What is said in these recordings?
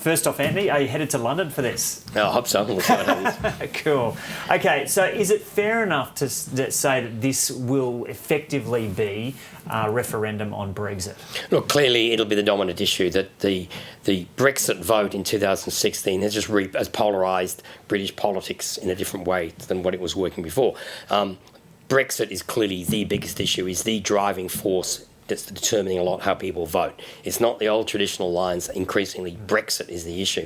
First off, Antony, are you headed to London for this? I hope so. We'll see what happens. Cool. Okay, so is it fair enough to say that this will effectively be a referendum on Brexit? Look, clearly it'll be the dominant issue, that the Brexit vote in 2016 has has polarised British politics in a different way than what it was working before. Brexit is clearly the biggest issue, is the driving force that's determining a lot how people vote. It's not the old traditional lines. Increasingly, Brexit is the issue.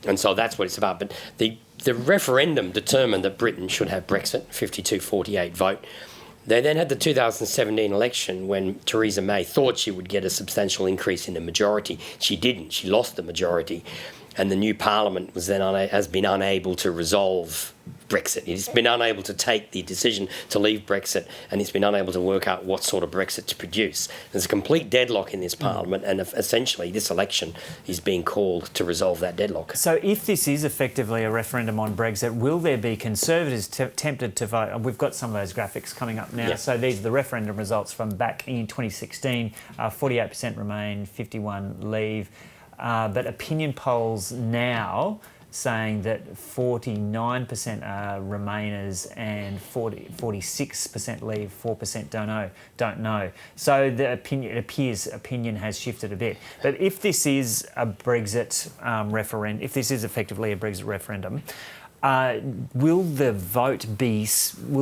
And so that's what it's about. But the referendum determined that Britain should have Brexit, 52-48 vote. They then had the 2017 election when Theresa May thought she would get a substantial increase in the majority. She didn't. She lost the majority. And the new parliament was then has been unable to resolve Brexit. It's been unable to take the decision to leave Brexit, and it's been unable to work out what sort of Brexit to produce. There's a complete deadlock in this parliament, and essentially this election is being called to resolve that deadlock. So if this is effectively a referendum on Brexit, will there be Conservatives tempted to vote? We've got some of those graphics coming up now. Yeah. So these are the referendum results from back in 2016. 48% Remain, 51% Leave. But opinion polls now saying that 49% are Remainers and 46% Leave, 4% don't know. So it appears opinion has shifted a bit. But if this is a Brexit referendum, if this is effectively a Brexit referendum, will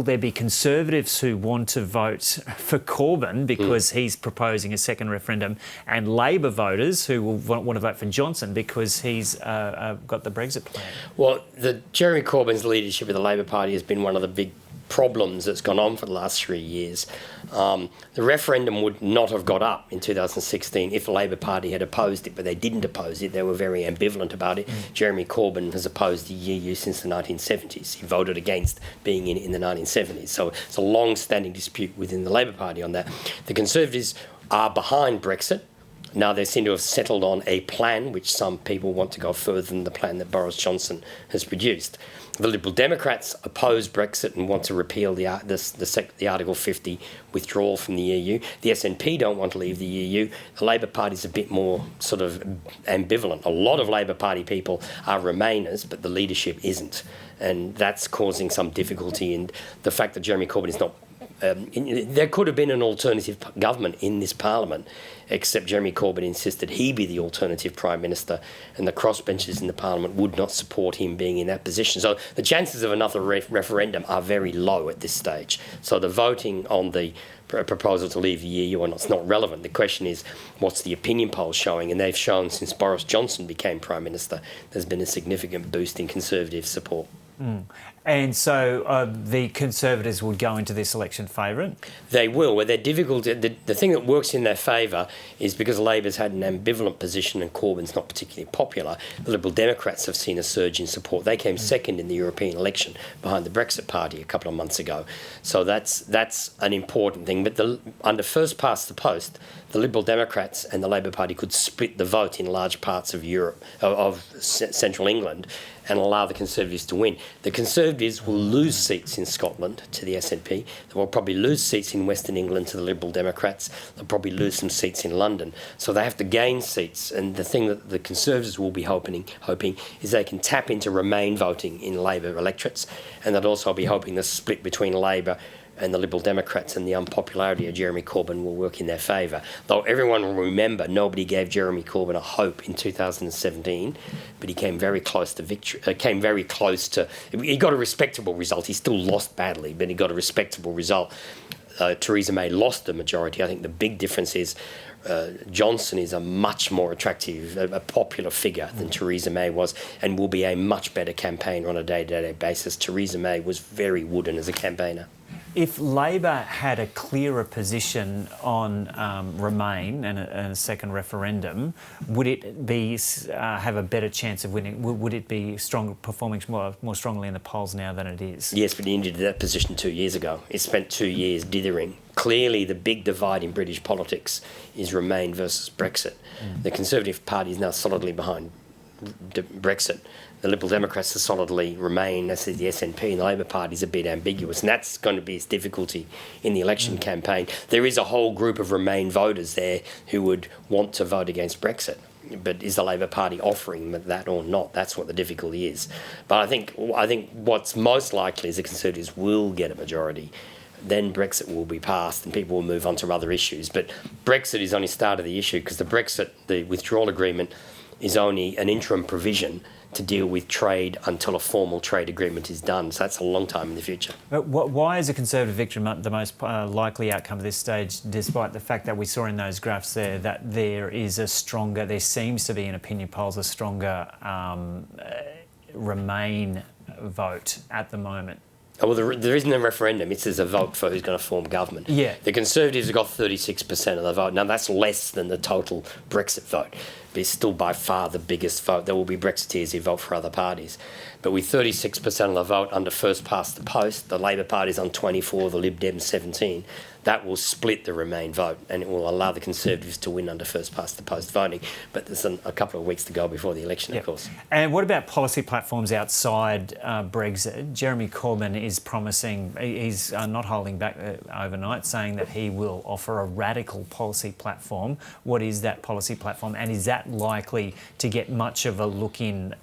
there be Conservatives who want to vote for Corbyn because he's proposing a second referendum, and Labor voters who will want to vote for Johnson because he's got the Brexit plan? Well, Jeremy Corbyn's leadership of the Labor Party has been one of the big problems that's gone on for the last 3 years. The referendum would not have got up in 2016 if the Labor Party had opposed it, but they didn't oppose it. They were very ambivalent about it. Jeremy Corbyn has opposed the EU since the 1970s. He voted against being in the 1970s. So it's a long-standing dispute within the Labor Party on that. The Conservatives are behind Brexit. Now they seem to have settled on a plan which some people want to go further than the plan that Boris Johnson has produced. The Liberal Democrats oppose Brexit and want to repeal the Article 50 withdrawal from the EU. The SNP don't want to leave the EU. The Labor Party is a bit more sort of ambivalent. A lot of Labor Party people are Remainers, but the leadership isn't. And that's causing some difficulty. And the fact that Jeremy Corbyn is not... there could have been an alternative government in this parliament, except Jeremy Corbyn insisted he be the alternative Prime Minister, and the crossbenchers in the parliament would not support him being in that position. So the chances of another referendum are very low at this stage. So the voting on the proposal to leave the EU or not, it's not relevant. The question is, what's the opinion polls showing? And they've shown since Boris Johnson became Prime Minister, there's been a significant boost in Conservative support. And so the Conservatives would go into this election favourite? They will. Well, they're difficult. The thing that works in their favour is because Labor's had an ambivalent position and Corbyn's not particularly popular, the Liberal Democrats have seen a surge in support. They came second in the European election behind the Brexit Party a couple of months ago. So that's an important thing. But under first past the post, the Liberal Democrats and the Labor Party could split the vote in large parts of Europe, of central England, and allow the Conservatives to win. The Conservatives will lose seats in Scotland to the SNP. They will probably lose seats in Western England to the Liberal Democrats. They'll probably lose some seats in London. So they have to gain seats. And the thing that the Conservatives will be hoping is they can tap into Remain voting in Labor electorates. And they'd also be hoping the split between Labor and the Liberal Democrats and the unpopularity of Jeremy Corbyn will work in their favour. Though everyone will remember, nobody gave Jeremy Corbyn a hope in 2017, but he came very close to victory. He got a respectable result. He still lost badly, but he got a respectable result. Theresa May lost the majority. I think the big difference is Johnson is a much more attractive, a popular figure than Theresa May was, and will be a much better campaigner on a day-to-day basis. Theresa May was very wooden as a campaigner. If Labor had a clearer position on Remain and a second referendum, would it have a better chance of winning? Would it be performing more strongly in the polls now than it is? Yes, but it ended that position 2 years ago. It spent 2 years dithering. Clearly, the big divide in British politics is Remain versus Brexit. The Conservative Party is now solidly behind Brexit. The Liberal Democrats are solidly Remain, as is the SNP, and the Labor Party is a bit ambiguous, and that's going to be its difficulty in the election campaign. There is a whole group of Remain voters there who would want to vote against Brexit. But is the Labor Party offering that or not? That's what the difficulty is. But I think what's most likely is the Conservatives will get a majority. Then Brexit will be passed and people will move on to other issues. But Brexit is only start of the issue because the withdrawal agreement is only an interim provision to deal with trade until a formal trade agreement is done. So that's a long time in the future. But why is a Conservative victory the most likely outcome at this stage, despite the fact that we saw in those graphs there that there seems to be in opinion polls a stronger Remain vote at the moment? Well, there isn't a referendum. It's a vote for who's going to form government. Yeah. The Conservatives have got 36% of the vote. Now, that's less than the total Brexit vote, but it's still by far the biggest vote. There will be Brexiteers who vote for other parties. But with 36% of the vote under first past the post, the Labor Party's on 24, the Lib Dems 17, that will split the Remain vote and it will allow the Conservatives to win under first past the post voting. But there's a couple of weeks to go before the election, of course. And what about policy platforms outside Brexit? Jeremy Corbyn is promising, he's not holding back overnight, saying that he will offer a radical policy platform. What is that policy platform, and is that likely to get much of a look in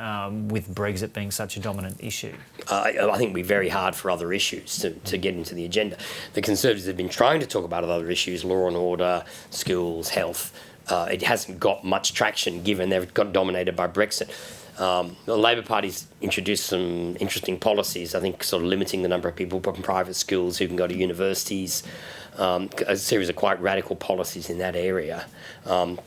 with Brexit being such a dominant issue? I think it'll be very hard for other issues to get into the agenda. The Conservatives have been trying to talk about other issues, law and order, schools, health. It hasn't got much traction given they've got dominated by Brexit. The Labor Party's introduced some interesting policies, I think sort of limiting the number of people from private schools who can go to universities, a series of quite radical policies in that area.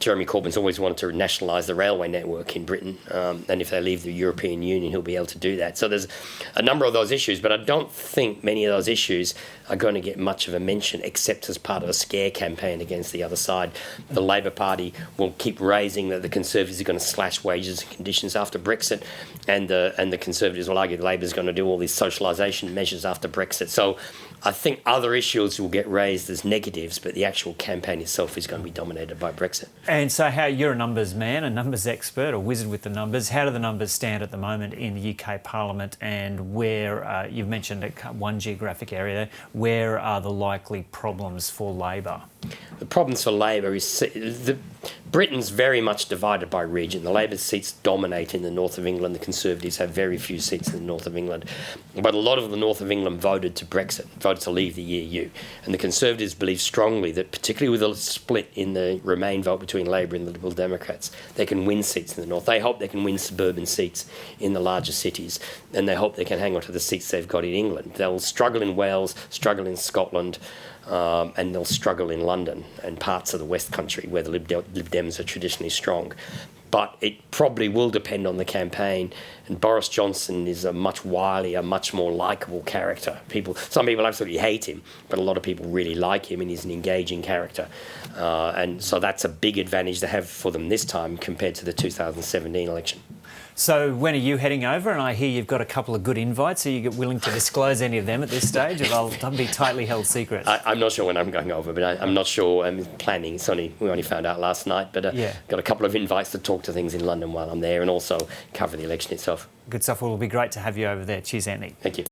Jeremy Corbyn's always wanted to nationalise the railway network in Britain, and if they leave the European Union, he'll be able to do that. So there's a number of those issues, but I don't think many of those issues are going to get much of a mention except as part of a scare campaign against the other side. The Labor Party will keep raising that the Conservatives are going to slash wages and conditions after Brexit, and the Conservatives will argue Labor's going to do all these socialisation measures after Brexit. So I think other issues will get raised as negatives, but the actual campaign itself is going to be dominated by Brexit. And so you're a numbers man, a numbers expert, a wizard with the numbers. How do the numbers stand at the moment in the UK Parliament, and where, you've mentioned one geographic area there, where are the likely problems for Labor? The problems for Labor is Britain's very much divided by region. The Labor seats dominate in the north of England. The Conservatives have very few seats in the north of England. But a lot of the north of England voted to Brexit, voted to leave the EU. And the Conservatives believe strongly that, particularly with a split in the Remain vote between Labor and the Liberal Democrats, they can win seats in the north. They hope they can win suburban seats in the larger cities, and they hope they can hang on to the seats they've got in England. They'll struggle in Wales, struggle in Scotland, and they'll struggle in London and parts of the West Country where the Lib Dems are traditionally strong. But it probably will depend on the campaign. And Boris Johnson is a much wilier, much more likeable character. Some people absolutely hate him, but a lot of people really like him, and he's an engaging character. And so that's a big advantage to have for them this time compared to the 2017 election. So when are you heading over? And I hear you've got a couple of good invites. Are you willing to disclose any of them at this stage, or they'll be tightly held secrets? I'm not sure when I'm going over, but I'm not sure. I'm planning. We only found out last night, but got a couple of invites to talk to things in London while I'm there, and also cover the election itself. Good stuff. Well, it'll be great to have you over there. Cheers, Antony. Thank you.